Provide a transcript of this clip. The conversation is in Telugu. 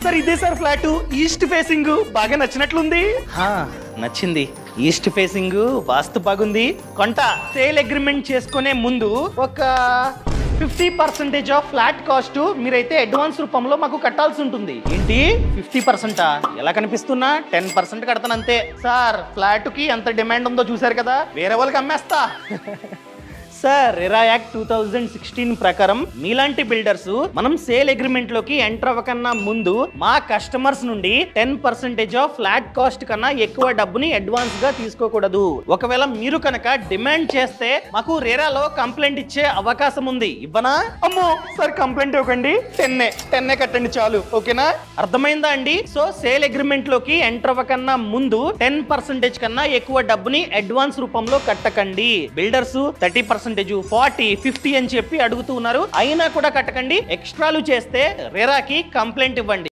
సార్ ఇదే సార్ ఫ్లాట్ ఈస్ట్ ఫేసింగ్ బాగా నచ్చినట్లుంది. నచ్చింది. ఈస్ట్ ఫేసింగ్ వాస్తు బాగుంది. కొంట. సేల్ అగ్రిమెంట్ చేసుకునే ముందు ఒక 50% ఆఫ్ ఫ్లాట్ కాస్ట్ మీరైతే అడ్వాన్స్ రూపంలో మాకు కట్టాల్సి ఉంటుంది. ఏంటి 50%? ఎలా కనిపిస్తున్నా 10% కడతాను అంతే. సార్ ఫ్లాట్ కి ఎంత డిమాండ్ ఉందో చూసారు కదా, వేరే వాళ్ళకి అమ్మేస్తా. సార్ రెరా యాక్ట్ 2016 ప్రకారం మీలాంటి బిల్డర్స్ మనం సేల్ అగ్రిమెంట్ లోకి ఎంటర్ అవ్వకన్నా ముందు మా కస్టమర్స్ నుండి 10% ఆఫ్ ఫ్లాట్ కాస్ట్ కన్నా ఎక్కువ డబ్బుని అడ్వాన్స్ గా తీసుకోకూడదు. ఒకవేళ మీరు కనుక డిమాండ్ చేస్తే మాకు రెరాలో కంప్లైంట్ ఇచ్చే అవకాశం ఉంది. ఇవ్వనా? అమ్మో సార్ కంప్లైంట్ ఇవ్వకండి, 10 కట్టండి చాలు. ఓకేనా? అర్థమైందా అండి? సో సేల్ అగ్రిమెంట్ లోకి ఎంటర్ అవ్వకన్నా ముందు 10% కన్నా ఎక్కువ డబ్బుని అడ్వాన్స్ రూపంలో కట్టకండి. బిల్డర్స్ 30%, 40, 50 అని చెప్పి అడుగుతూ ఉన్నారు. అయినా కూడా కట్టకండి. ఎక్స్ట్రాలు చేస్తే రెరాకి కంప్లైంట్ ఇవ్వండి.